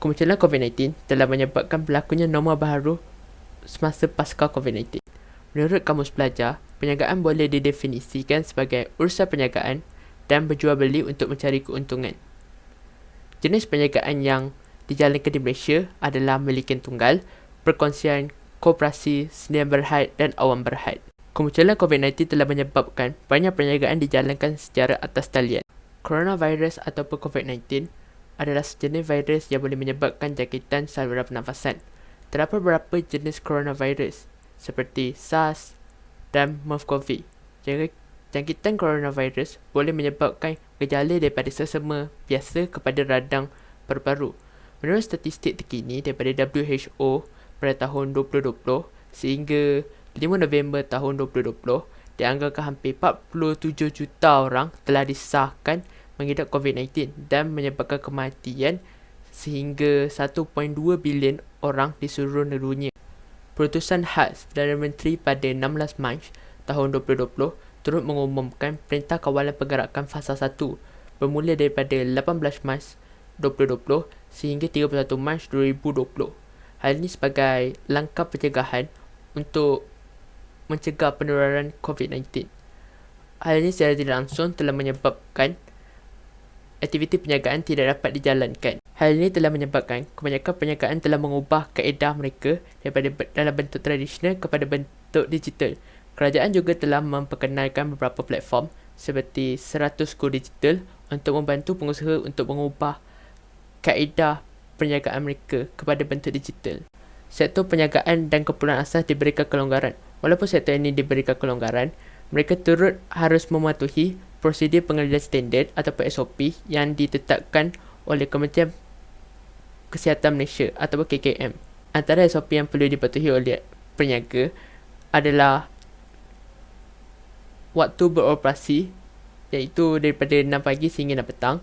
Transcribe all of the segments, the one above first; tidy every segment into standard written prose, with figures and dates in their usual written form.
Kemunculan COVID-19 telah menyebabkan berlakunya norma baru semasa pasca COVID-19. Menurut Kamus Pelajar, perniagaan boleh didefinisikan sebagai urusan perniagaan dan berjual beli untuk mencari keuntungan. Jenis perniagaan yang dijalankan di Malaysia adalah milikan tunggal, perkongsian, koperasi, sendirian berhad dan awam berhad. Kemunculan COVID-19 telah menyebabkan banyak perniagaan dijalankan secara atas talian. Coronavirus ataupun COVID-19 adalah sejenis virus yang boleh menyebabkan jangkitan saluran pernafasan. Terdapat beberapa jenis coronavirus seperti SARS dan MERS-CoV. Jangkitan coronavirus boleh menyebabkan gejala daripada sesama biasa kepada radang paru-paru. Menurut statistik terkini daripada WHO pada tahun 2020 sehingga 5 November tahun 2020, dianggarkan hampir 47 juta orang telah disahkan mengidap COVID-19 dan menyebabkan kematian sehingga 1.2 bilion orang di seluruh dunia. Perutusan Khas Perdana Menteri pada 16 Mac tahun 2020 turut mengumumkan Perintah Kawalan Pergerakan Fasa 1 bermula daripada 18 Mac 2020 sehingga 31 Mac 2020. Hal ini sebagai langkah pencegahan untuk mencegah penularan COVID-19. Hal ini secara tidak langsung telah menyebabkan aktiviti perniagaan tidak dapat dijalankan. Hal ini telah menyebabkan kebanyakan perniagaan telah mengubah kaedah mereka daripada dalam bentuk tradisional kepada bentuk digital. Kerajaan juga telah memperkenalkan beberapa platform seperti 100 Go Digital untuk membantu pengusaha untuk mengubah kaedah perniagaan mereka kepada bentuk digital. Sektor perniagaan dan keperluan asas diberikan kelonggaran. Walaupun sektor ini diberikan kelonggaran, mereka turut harus mematuhi prosedur pengendalian standard atau SOP yang ditetapkan oleh Kementerian Kesihatan Malaysia atau KKM. Antara SOP yang perlu dipatuhi oleh peniaga adalah waktu beroperasi, iaitu daripada 6 pagi sehingga 6 petang.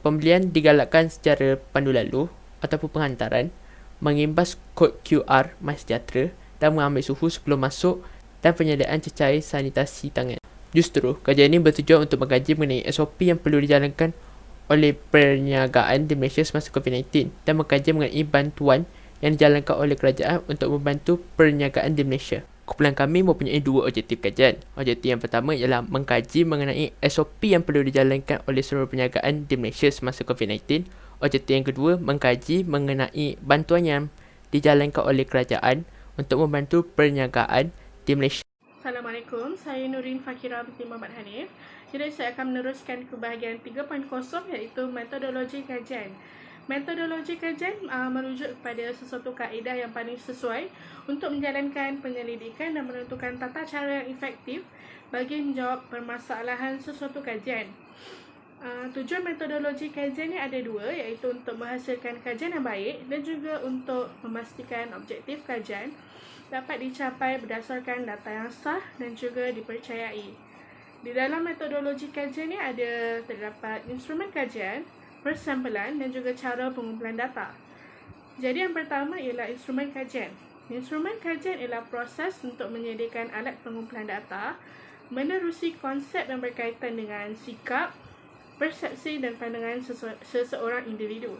Pembelian digalakkan secara pandu lalu ataupun penghantaran, mengimbas kod QR MySejahtera dan mengambil suhu sebelum masuk dan penyediaan cecair sanitasi tangan. Justru, kajian ini bertujuan untuk mengkaji mengenai SOP yang perlu dijalankan oleh perniagaan di Malaysia semasa COVID-19 dan mengkaji mengenai bantuan yang dijalankan oleh kerajaan untuk membantu perniagaan di Malaysia. Kumpulan kami mempunyai 2 objektif kajian. Objektif yang pertama ialah mengkaji mengenai SOP yang perlu dijalankan oleh seluruh perniagaan di Malaysia semasa COVID-19. Objektif yang kedua, mengkaji mengenai bantuan yang dijalankan oleh kerajaan untuk membantu perniagaan di Malaysia. Assalamualaikum, saya Nurin Fakira binti Muhammad Hanif. Jadi saya akan meneruskan ke bahagian 3.0 iaitu metodologi kajian. Metodologi kajian merujuk kepada sesuatu kaedah yang paling sesuai untuk menjalankan penyelidikan dan menentukan tata cara yang efektif bagi menjawab permasalahan sesuatu kajian. Tujuan metodologi kajian ini ada 2, iaitu untuk menghasilkan kajian yang baik dan juga untuk memastikan objektif kajian dapat dicapai berdasarkan data yang sah dan juga dipercayai. Di dalam metodologi kajian ini terdapat instrumen kajian, persampelan dan juga cara pengumpulan data. Jadi yang pertama ialah instrumen kajian. Instrumen kajian ialah proses untuk menyediakan alat pengumpulan data menerusi konsep yang berkaitan dengan sikap, persepsi dan pandangan seseorang individu.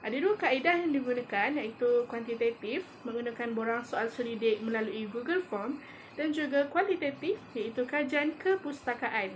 Ada 2 kaedah yang digunakan, iaitu kuantitatif menggunakan borang soal selidik melalui Google Form dan juga kualitatif iaitu kajian kepustakaan.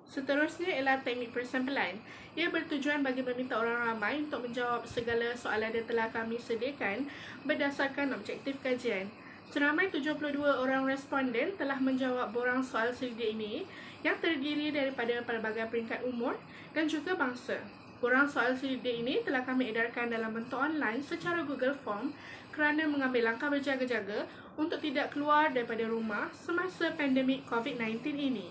Seterusnya ialah teknik persampelan. Ia bertujuan bagi meminta orang ramai untuk menjawab segala soalan yang telah kami sediakan berdasarkan objektif kajian. Seramai 72 orang responden telah menjawab borang soal selidik ini yang terdiri daripada pelbagai peringkat umur dan juga bangsa. Borang soal selidik ini telah kami edarkan dalam bentuk online secara Google Form kerana mengambil langkah berjaga-jaga untuk tidak keluar daripada rumah semasa pandemik COVID-19 ini.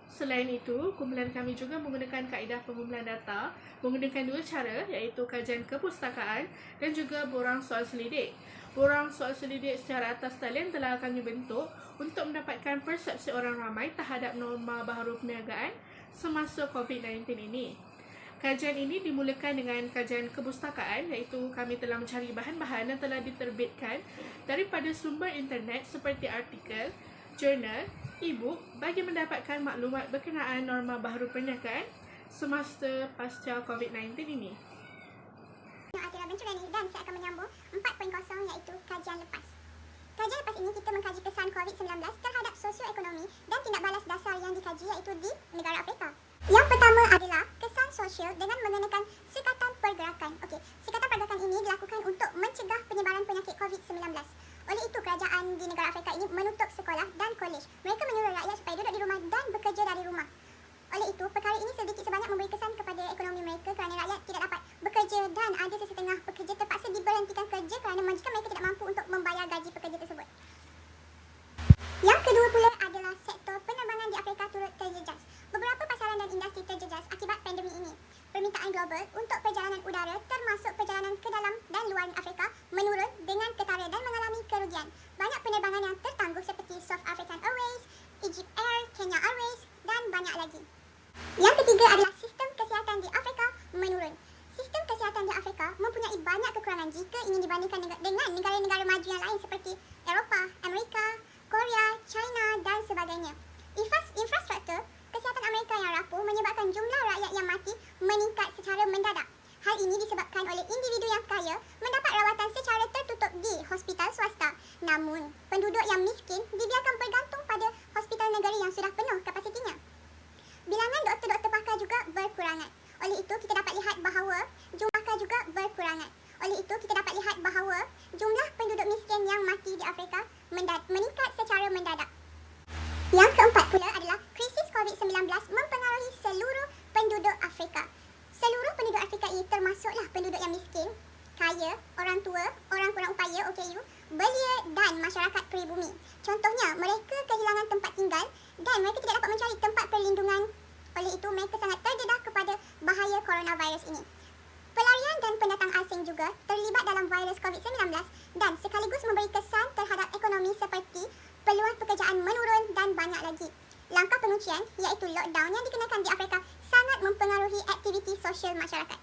Selain itu, kumpulan kami juga menggunakan kaedah pengumpulan data menggunakan 2 cara, iaitu kajian kepustakaan dan juga borang soal selidik. Borang soal selidik secara atas talian telah kami bentuk untuk mendapatkan persepsi orang ramai terhadap norma baharu perniagaan semasa COVID-19 ini. Kajian ini dimulakan dengan kajian kepustakaan, iaitu kami telah mencari bahan-bahan yang telah diterbitkan daripada sumber internet seperti artikel, jurnal, e-book bagi mendapatkan maklumat berkenaan norma baharu perniagaan semasa pasca COVID-19 ini. Akhirnya Adventure ni dan saya akan menyambung 4.0 iaitu kajian lepas. Kajian lepas ini kita mengkaji kesan COVID-19 terhadap sosioekonomi dan tindak balas dasar yang dikaji iaitu di negara Afrika. Yang pertama adalah kesan sosial dengan mengenakan sekatan pergerakan. Sekatan pergerakan ini dilakukan untuk mencegah penyebaran penyakit COVID-19. Oleh itu, kerajaan di negara Afrika ini menutup sekolah dan kolej. Mereka menyuruh rakyat supaya duduk di rumah dan bekerja dari rumah. Oleh itu, perkara ini sedikit sebanyak memberi kesan kepada ekonomi mereka kerana rakyat tidak dapat bekerja dan ada sesetengah pekerja terpaksa diberhentikan kerja kerana majikan mereka tidak mampu untuk membayar gaji pekerja tersebut. Yang kedua pula adalah sektor penerbangan di Afrika turut terjejas. Beberapa pasaran dan industri terjejas akibat pandemik ini. Permintaan global untuk perjalanan udara termasuk perjalanan ke dalam dan luar Afrika menurun dengan ketara dan mengalami kerugian. Banyak penerbangan yang tertangguh seperti South African Airways, Egypt Air, Kenya Airways dan banyak lagi. Yang ketiga adalah sistem kesihatan di Afrika menurun. Sistem kesihatan di Afrika mempunyai banyak kekurangan jika ingin dibandingkan dengan negara-negara maju yang lain seperti Eropah, Amerika, Korea, China dan sebagainya. Infrastruktur kesihatan Amerika yang rapuh menyebabkan jumlah rakyat yang mati meningkat secara mendadak. Hal ini disebabkan oleh individu yang kaya mendapat rawatan secara tertutup di hospital swasta. Namun, penduduk yang miskin dibiarkan bergantung pada hospital negara yang sudah penuh kapasitinya. Bilangan doktor-doktor pakar juga berkurangan. Oleh itu, kita dapat lihat bahawa jumlah pakar juga berkurangan. Oleh itu, kita dapat lihat bahawa jumlah penduduk miskin yang mati di Afrika meningkat secara mendadak. Yang keempat pula adalah krisis COVID-19 mempengaruhi seluruh penduduk Afrika. Seluruh penduduk Afrika ini termasuklah penduduk yang miskin, kaya, orang tua, orang kurang upaya (OKU), belia dan masyarakat peribumi. Contohnya, mereka kehilangan tempat tinggal dan mereka tidak dapat mencari tempat perlindungan. Oleh itu, mereka sangat terdedah kepada bahaya coronavirus ini. Pelarian dan pendatang asing juga terlibat dalam virus COVID-19 dan sekaligus memberi kesan terhadap ekonomi seperti peluang pekerjaan menurun dan banyak lagi. Langkah penguncian iaitu lockdown yang dikenakan di Afrika sangat mempengaruhi aktiviti sosial masyarakat.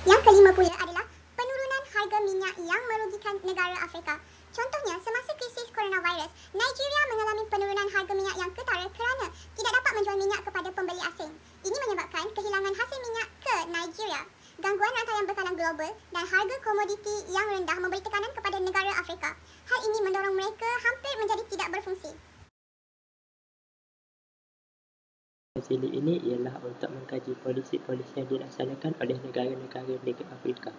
Yang kelima pula adalah penurunan harga minyak yang merugikan negara Afrika. Contohnya, semasa krisis coronavirus, Nigeria mengalami penurunan harga minyak yang ketara kerana tidak dapat menjual minyak kepada pembeli asing. Ini menyebabkan kehilangan hasil minyak ke Nigeria. Gangguan rantaian bekalan global dan harga komoditi yang rendah memberi tekanan kepada negara Afrika. Hal ini mendorong mereka hampir menjadi tidak berfungsi. Sili ini ialah untuk mengkaji polisi-polisi yang dilaksanakan oleh negara-negara Liga Afrika.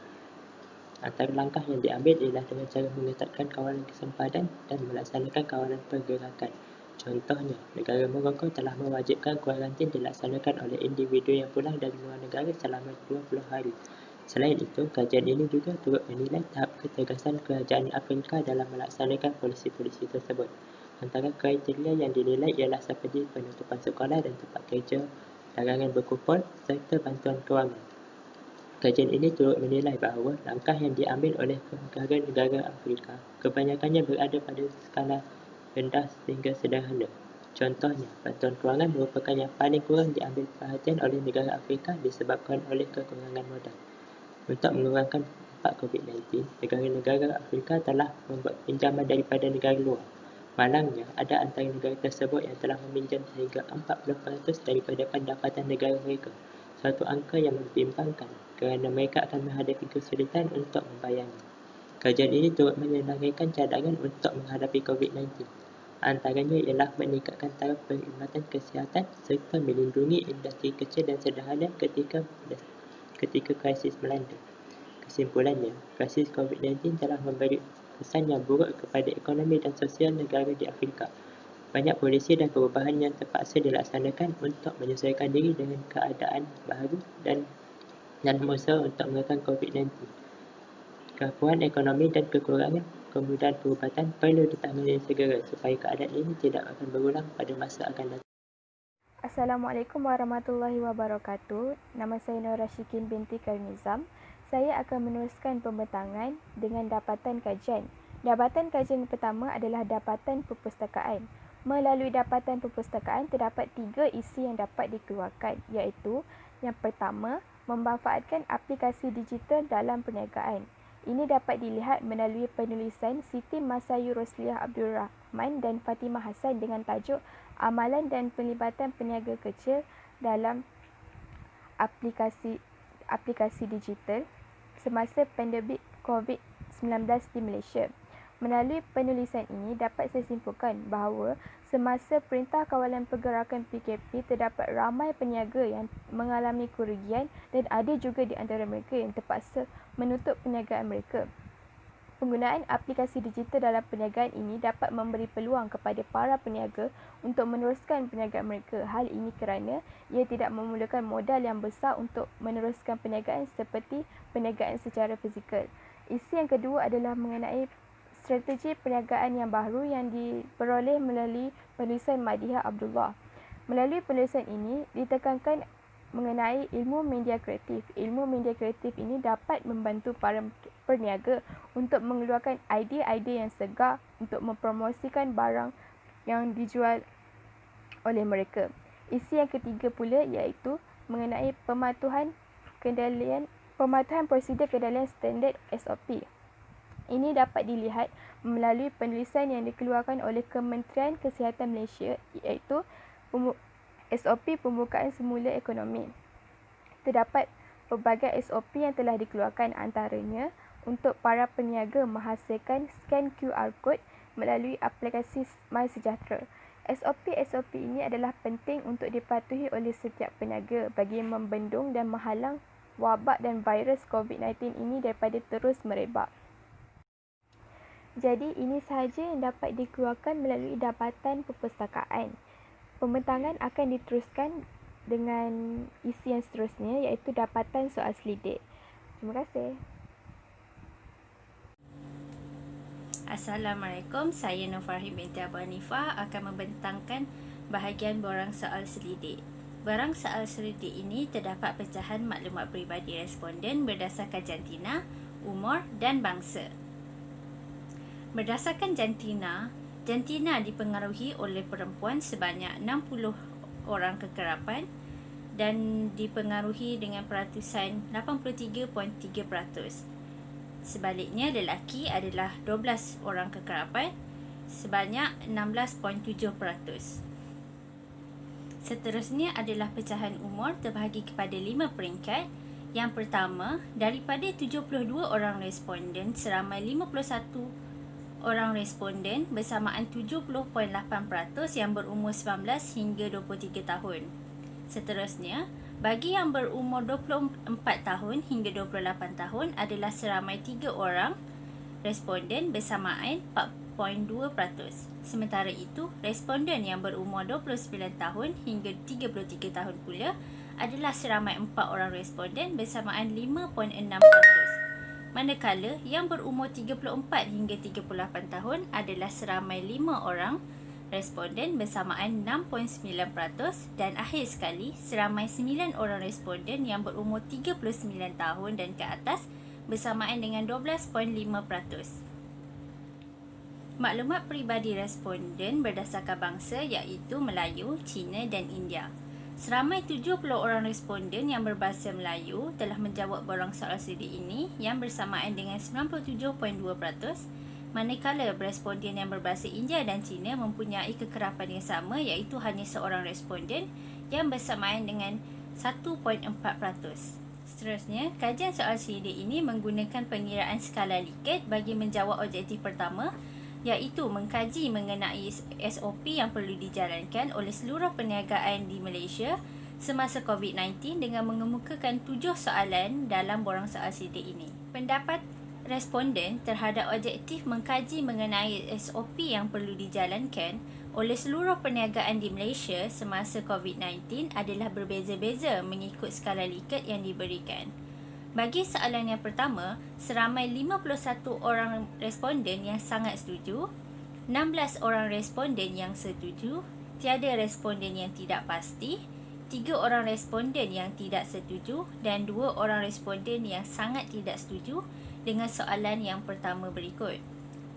Antara langkah yang diambil ialah dengan cara mengetatkan kawalan kesempadan dan melaksanakan kawalan pergerakan. Contohnya, negara Morocco telah mewajibkan kuarantin dilaksanakan oleh individu yang pulang dari luar negara selama 20 hari. Selain itu, kajian ini juga turut menilai tahap ketegasan kerajaan Afrika dalam melaksanakan polisi-polisi tersebut. Antara kriteria yang dinilai ialah seperti penutupan sekolah dan tempat kerja, larangan berkumpul serta bantuan kewangan. Kajian ini turut menilai bahawa langkah yang diambil oleh negara-negara Afrika kebanyakannya berada pada skala rendah sehingga sederhana. Contohnya, bantuan kewangan merupakan yang paling kurang diambil perhatian oleh negara Afrika disebabkan oleh kekurangan modal. Untuk mengurangkan dampak COVID-19, negara-negara Afrika telah membuat pinjaman daripada negara luar. Malangnya, ada antara negara tersebut yang telah meminjam sehingga 40% daripada pendapatan negara mereka, suatu angka yang membimbangkan kerana mereka akan menghadapi kesulitan untuk membayarnya. Kajian ini turut menyenaraikan cadangan untuk menghadapi COVID-19. Antaranya ialah meningkatkan taraf perkhidmatan kesihatan serta melindungi industri kecil dan sederhana ketika krisis melanda. Kesimpulannya, krisis COVID-19 telah memberi kesan yang buruk kepada ekonomi dan sosial negara di Afrika. Banyak polisi dan perubahan yang terpaksa dilaksanakan untuk menyesuaikan diri dengan keadaan baru dan dalam usaha untuk menekan COVID-19. Gangguan ekonomi dan kekurangan kemudahan perubatan perlu ditangani segera supaya keadaan ini tidak akan berulang pada masa akan datang. Assalamualaikum warahmatullahi wabarakatuh. Nama saya Nur Rashikin binti Karnizam. Saya akan meneruskan pembentangan dengan dapatan kajian. Dapatan kajian pertama adalah dapatan perpustakaan. Melalui dapatan perpustakaan, terdapat 3 isi yang dapat dikeluarkan, iaitu yang pertama, memanfaatkan aplikasi digital dalam perniagaan. Ini dapat dilihat melalui penulisan Siti Masayu Rosliah Abdul Rahman dan Fatimah Hassan dengan tajuk Amalan dan Pelibatan Peniaga Kecil dalam aplikasi digital. semasa pandemik COVID-19 di Malaysia. Melalui penulisan ini dapat saya simpulkan bahawa semasa Perintah Kawalan Pergerakan PKP terdapat ramai peniaga yang mengalami kerugian dan ada juga di antara mereka yang terpaksa menutup perniagaan mereka. Penggunaan aplikasi digital dalam perniagaan ini dapat memberi peluang kepada para peniaga untuk meneruskan perniagaan mereka. Hal ini kerana ia tidak memerlukan modal yang besar untuk meneruskan perniagaan seperti perniagaan secara fizikal. Isi yang kedua adalah mengenai strategi perniagaan yang baru yang diperoleh melalui penulisan Madiha Abdullah. Melalui penulisan ini ditekankan mengenai ilmu media kreatif. Ilmu media kreatif ini dapat membantu para peniaga untuk mengeluarkan idea-idea yang segar untuk mempromosikan barang yang dijual oleh mereka. Isi yang ketiga pula iaitu mengenai pematuhan prosedur kendalian standard SOP. Ini dapat dilihat melalui penulisan yang dikeluarkan oleh Kementerian Kesihatan Malaysia iaitu SOP Pembukaan Semula Ekonomi. Terdapat pelbagai SOP yang telah dikeluarkan, antaranya untuk para peniaga menghasilkan scan QR code melalui aplikasi MySejahtera. SOP ini adalah penting untuk dipatuhi oleh setiap peniaga bagi membendung dan menghalang wabak dan virus COVID-19 ini daripada terus merebak. Jadi ini sahaja yang dapat dikeluarkan melalui Dapatan Perpustakaan. Pembentangan akan diteruskan dengan isi yang seterusnya iaitu Dapatan Soal Selidik. Terima kasih. Assalamualaikum, saya Nur Farhi binti Abu Hanifah akan membentangkan bahagian borang soal selidik. Borang soal selidik ini terdapat pecahan maklumat peribadi responden berdasarkan jantina, umur dan bangsa. Berdasarkan jantina dipengaruhi oleh perempuan sebanyak 60 orang kekerapan dan dipengaruhi dengan peratusan 83.3%. Sebaliknya, lelaki adalah 12 orang kekerapan sebanyak 16.7%. Seterusnya adalah pecahan umur terbahagi kepada 5 peringkat. Yang pertama, daripada 72 orang responden, seramai 51 orang responden bersamaan 70.8% yang berumur 19 hingga 23 tahun. Seterusnya, bagi yang berumur 24 tahun hingga 28 tahun adalah seramai 3 orang responden bersamaan 4.2%. Sementara itu, responden yang berumur 29 tahun hingga 33 tahun pula adalah seramai 4 orang responden bersamaan 5.6%. Manakala yang berumur 34 hingga 38 tahun adalah seramai 5 orang responden bersamaan 6.9% dan akhir sekali seramai 9 orang responden yang berumur 39 tahun dan ke atas bersamaan dengan 12.5%. Maklumat peribadi responden berdasarkan bangsa iaitu Melayu, Cina dan India. Seramai 70 orang responden yang berbahasa Melayu telah menjawab borang soal selidik ini yang bersamaan dengan 97.2%, manakala responden yang berbahasa India dan Cina mempunyai kekerapan yang sama iaitu hanya seorang responden yang bersamaan dengan 1.4%. Seterusnya, kajian soal selidik ini menggunakan pengiraan skala Likert bagi menjawab objektif pertama iaitu mengkaji mengenai SOP yang perlu dijalankan oleh seluruh perniagaan di Malaysia semasa COVID-19 dengan mengemukakan 7 soalan dalam borang soal selidik ini. Pendapat responden terhadap objektif mengkaji mengenai SOP yang perlu dijalankan oleh seluruh perniagaan di Malaysia semasa COVID-19 adalah berbeza-beza mengikut skala Likert yang diberikan. Bagi soalan yang pertama, seramai 51 orang responden yang sangat setuju, 16 orang responden yang setuju, tiada responden yang tidak pasti, 3 orang responden yang tidak setuju dan 2 orang responden yang sangat tidak setuju dengan soalan yang pertama berikut.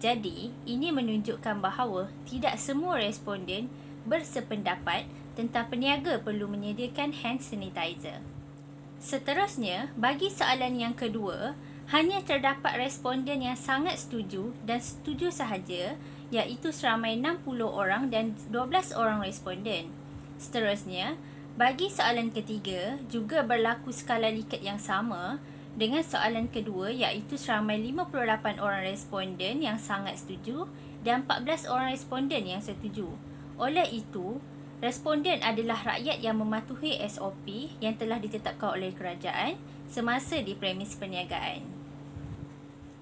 Jadi, ini menunjukkan bahawa tidak semua responden bersependapat tentang peniaga perlu menyediakan hand sanitizer. Seterusnya, bagi soalan yang kedua, hanya terdapat responden yang sangat setuju dan setuju sahaja iaitu seramai 60 orang dan 12 orang responden. Seterusnya, bagi soalan ketiga, juga berlaku skala Likert yang sama Dengan soalan kedua iaitu seramai 58 orang responden yang sangat setuju dan 14 orang responden yang setuju. Oleh itu, responden adalah rakyat yang mematuhi SOP yang telah ditetapkan oleh kerajaan semasa di premis perniagaan.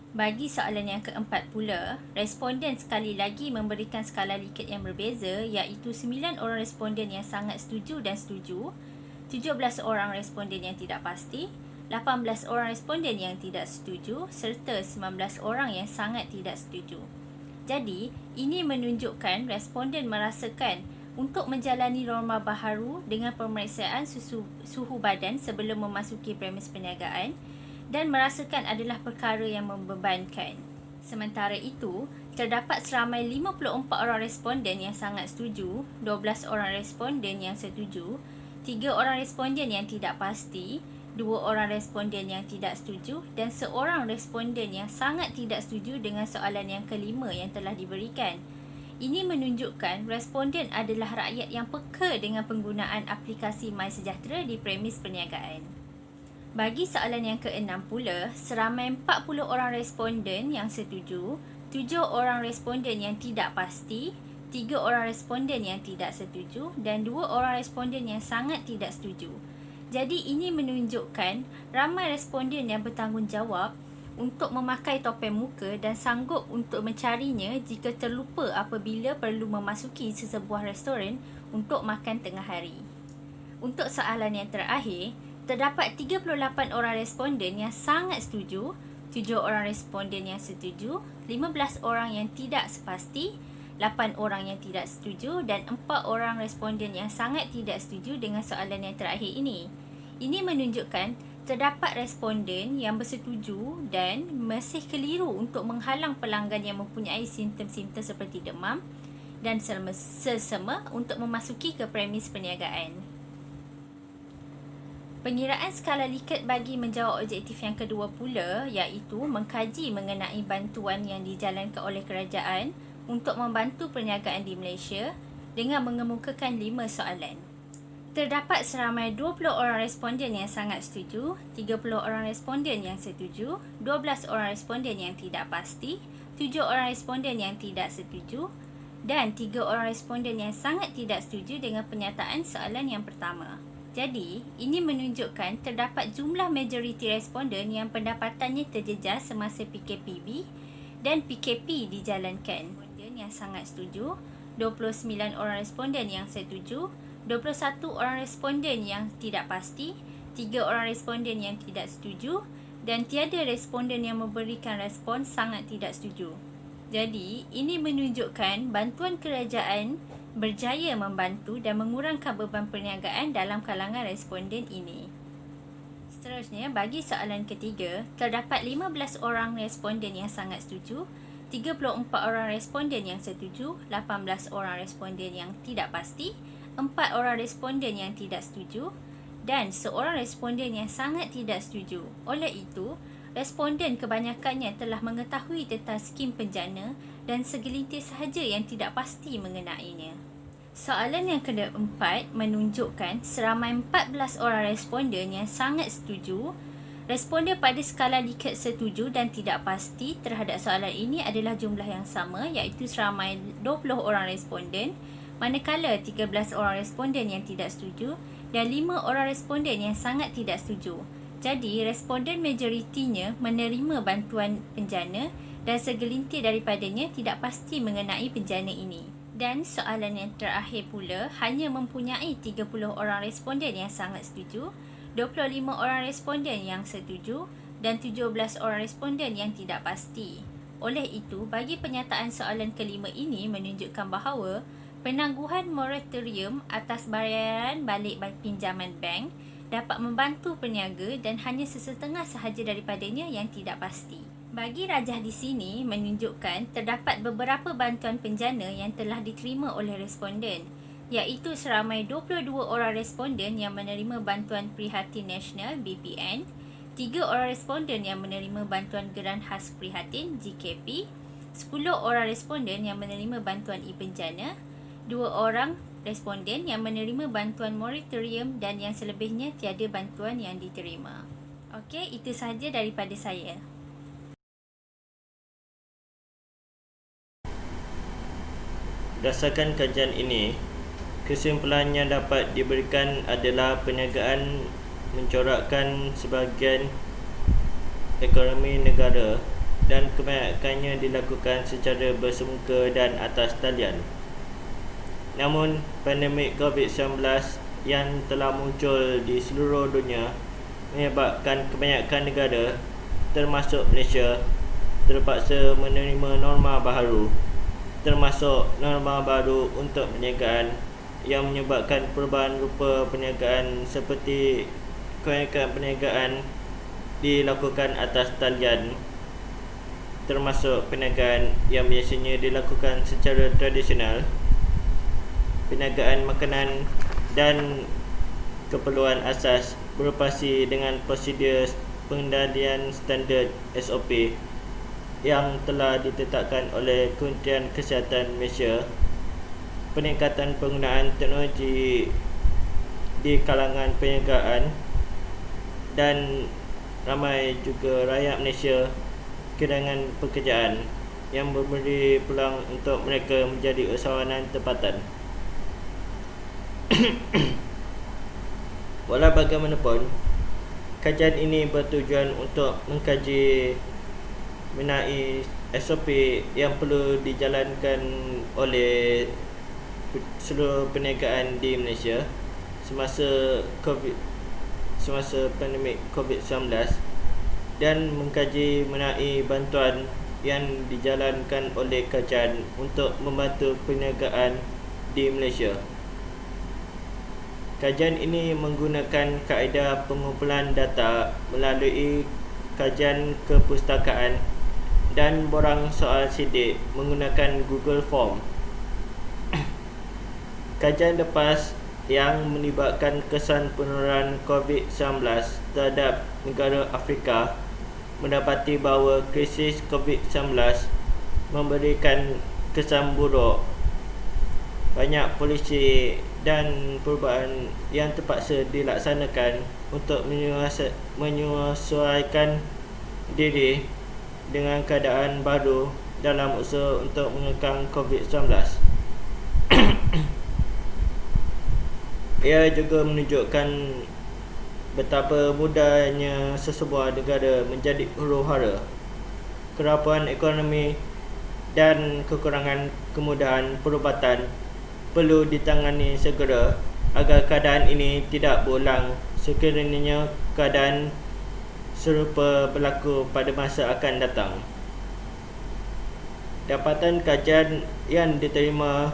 Bagi soalan yang keempat pula, responden sekali lagi memberikan skala Likert yang berbeza iaitu 9 orang responden yang sangat setuju dan setuju, 17 orang responden yang tidak pasti, 18 orang responden yang tidak setuju serta 19 orang yang sangat tidak setuju. Jadi, ini menunjukkan responden merasakan untuk menjalani norma baharu dengan pemeriksaan suhu badan sebelum memasuki premis perniagaan dan merasakan adalah perkara yang membebankan. Sementara itu, terdapat seramai 54 orang responden yang sangat setuju, 12 orang responden yang setuju, 3 orang responden yang tidak pasti, 2 orang responden yang tidak setuju dan seorang responden yang sangat tidak setuju dengan soalan yang kelima yang telah diberikan. Ini menunjukkan responden adalah rakyat yang peka dengan penggunaan aplikasi MySejahtera di premis perniagaan. Bagi soalan yang keenam pula, seramai 40 orang responden yang setuju, 7 orang responden yang tidak pasti, 3 orang responden yang tidak setuju dan 2 orang responden yang sangat tidak setuju. Jadi ini menunjukkan ramai responden yang bertanggungjawab untuk memakai topeng muka dan sanggup untuk mencarinya jika terlupa apabila perlu memasuki sesebuah restoran untuk makan tengah hari. Untuk soalan yang terakhir, terdapat 38 orang responden yang sangat setuju, 7 orang responden yang setuju, 15 orang yang tidak sepasti, 8 orang yang tidak setuju dan 4 orang responden yang sangat tidak setuju dengan soalan yang terakhir ini. Ini menunjukkan terdapat responden yang bersetuju dan masih keliru untuk menghalang pelanggan yang mempunyai simptom-simptom seperti demam dan selsema untuk memasuki ke premis perniagaan. Pengiraan skala Likert bagi menjawab objektif yang kedua pula iaitu mengkaji mengenai bantuan yang dijalankan oleh kerajaan untuk membantu perniagaan di Malaysia dengan mengemukakan 5 soalan. Terdapat seramai 20 orang responden yang sangat setuju, 30 orang responden yang setuju, 12 orang responden yang tidak pasti, 7 orang responden yang tidak setuju dan 3 orang responden yang sangat tidak setuju dengan penyataan soalan yang pertama. Jadi, ini menunjukkan terdapat jumlah majoriti responden yang pendapatannya terjejas semasa PKPB dan PKP dijalankan. Responden yang sangat setuju, 29 orang responden yang setuju, 21 orang responden yang tidak pasti, 3 orang responden yang tidak setuju dan tiada responden yang memberikan respon sangat tidak setuju. Jadi, ini menunjukkan bantuan kerajaan berjaya membantu dan mengurangkan beban perniagaan dalam kalangan responden ini. Seterusnya, bagi soalan ketiga, terdapat 15 orang responden yang sangat setuju, 34 orang responden yang setuju, 18 orang responden yang tidak pasti, 4 orang responden yang tidak setuju dan seorang responden yang sangat tidak setuju. Oleh itu, responden kebanyakannya telah mengetahui tentang skim penjana dan segelintir sahaja yang tidak pasti mengenainya. Soalan yang keempat menunjukkan seramai 14 orang responden yang sangat setuju. Responden pada skala Likert setuju dan tidak pasti terhadap soalan ini adalah jumlah yang sama iaitu seramai 20 orang responden, manakala 13 orang responden yang tidak setuju dan 5 orang responden yang sangat tidak setuju. Jadi, responden majoritinya menerima bantuan penjana dan segelintir daripadanya tidak pasti mengenai penjana ini. Dan soalan yang terakhir pula hanya mempunyai 30 orang responden yang sangat setuju, 25 orang responden yang setuju dan 17 orang responden yang tidak pasti. Oleh itu, bagi penyataan soalan kelima ini menunjukkan bahawa penangguhan moratorium atas bayaran balik pinjaman bank dapat membantu peniaga dan hanya sesetengah sahaja daripadanya yang tidak pasti. Bagi rajah di sini menunjukkan terdapat beberapa bantuan penjana yang telah diterima oleh responden, iaitu seramai 22 orang responden yang menerima bantuan Prihatin Nasional BPN, 3 orang responden yang menerima bantuan Geran Khas Prihatin GKP, 10 orang responden yang menerima bantuan e-penjana, 2 orang responden yang menerima bantuan moratorium dan yang selebihnya tiada bantuan yang diterima. Okey, itu sahaja daripada saya. Berdasarkan kajian ini, kesimpulan yang dapat diberikan adalah perniagaan mencorakkan sebahagian ekonomi negara dan kebanyakannya dilakukan secara bersemuka dan atas talian. Namun, pandemik COVID-19 yang telah muncul di seluruh dunia menyebabkan kebanyakan negara, termasuk Malaysia, terpaksa menerima norma baharu, termasuk norma baru untuk perniagaan yang menyebabkan perubahan rupa perniagaan seperti kebanyakan perniagaan dilakukan atas talian, termasuk perniagaan yang biasanya dilakukan secara tradisional, perniagaan makanan dan keperluan asas beroperasi dengan prosedur pengendalian standard SOP yang telah ditetapkan oleh Kementerian Kesihatan Malaysia. Peningkatan penggunaan teknologi di kalangan perniagaan dan ramai juga rakyat Malaysia kehilangan pekerjaan yang memberi peluang untuk mereka menjadi usahawan tempatan. Walau bagaimanapun, kajian ini bertujuan untuk mengkaji mengenai SOP yang perlu dijalankan oleh seluruh perniagaan di Malaysia semasa pandemik COVID-19 dan mengkaji mengenai bantuan yang dijalankan oleh kerajaan untuk membantu perniagaan di Malaysia. Kajian ini menggunakan kaedah pengumpulan data melalui kajian kepustakaan dan borang soal sidik menggunakan Google Form. Kajian lepas yang melibatkan kesan penularan COVID-19 terhadap negara Afrika mendapati bahawa krisis COVID-19 memberikan kesan buruk. Banyak polisi dan perubahan yang terpaksa dilaksanakan untuk menyesuaikan diri dengan keadaan baru dalam usaha untuk mengekang COVID-19. Ia juga menunjukkan betapa mudahnya sesebuah negara menjadi huru-hara. Kerapuhan ekonomi dan kekurangan kemudahan perubatan perlu ditangani segera agar keadaan ini tidak berulang sekiranya keadaan serupa berlaku pada masa akan datang. Dapatan kajian yang diterima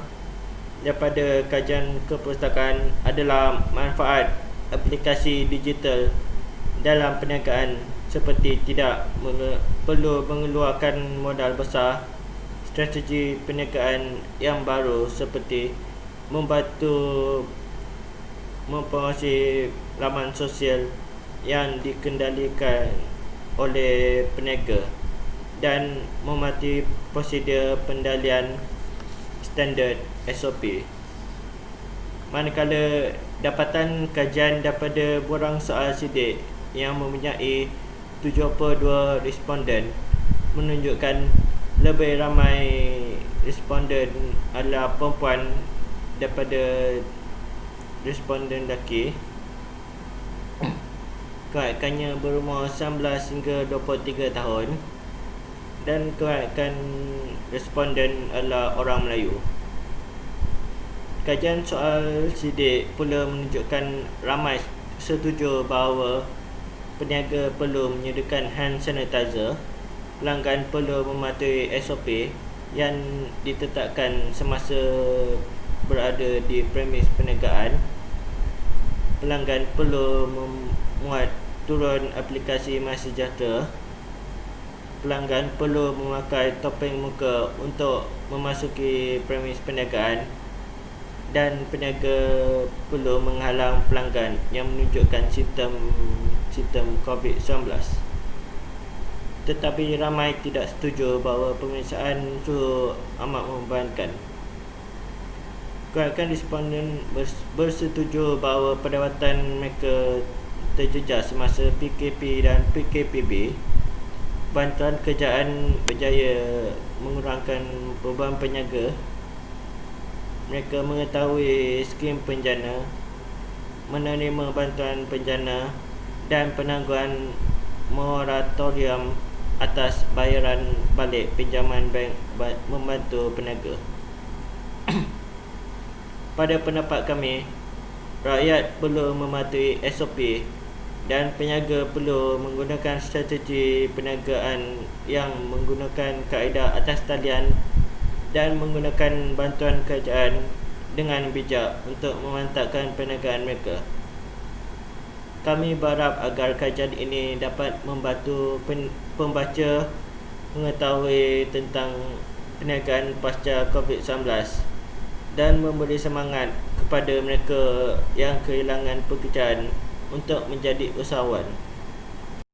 daripada kajian kepustakaan adalah manfaat aplikasi digital dalam perniagaan seperti tidak perlu mengeluarkan modal besar, strategi perniagaan yang baru seperti membantu mempromosi laman sosial yang dikendalikan oleh peniaga dan mematuhi prosedur pendalian standard SOP. Manakala dapatan kajian daripada borang soal sidik yang mempunyai 72 responden menunjukkan lebih ramai responden adalah perempuan daripada responden lelaki. Kebanyakannya berumur 19 hingga 23 tahun dan kebanyakan responden adalah orang Melayu. Kajian soal sidik pula menunjukkan ramai setuju bahawa peniaga perlu menyediakan hand sanitizer, pelanggan perlu mematuhi SOP yang ditetapkan semasa berada di premis perniagaan, pelanggan perlu memuat turun aplikasi MySejahtera, pelanggan perlu memakai topeng muka untuk memasuki premis perniagaan dan peniaga perlu menghalang pelanggan yang menunjukkan simptom COVID-19. Tetapi ramai tidak setuju bahawa pemeriksaan itu amat membebankan. Kebanyakan responden bersetuju bahawa pendapatan mereka terjejas semasa PKP dan PKPB, Bantuan Kerjaan berjaya mengurangkan beban peniaga. Mereka mengetahui skim penjana, menerima bantuan penjana dan penangguhan moratorium atas bayaran balik pinjaman bank membantu peniaga. Pada pendapat kami, rakyat perlu mematuhi SOP dan peniaga perlu menggunakan strategi perniagaan yang menggunakan kaedah atas talian dan menggunakan bantuan kerajaan dengan bijak untuk memantapkan perniagaan mereka. Kami berharap agar kajian ini dapat membantu pembaca mengetahui tentang perniagaan pasca COVID-19 dan memberi semangat kepada mereka yang kehilangan pekerjaan untuk menjadi usahawan.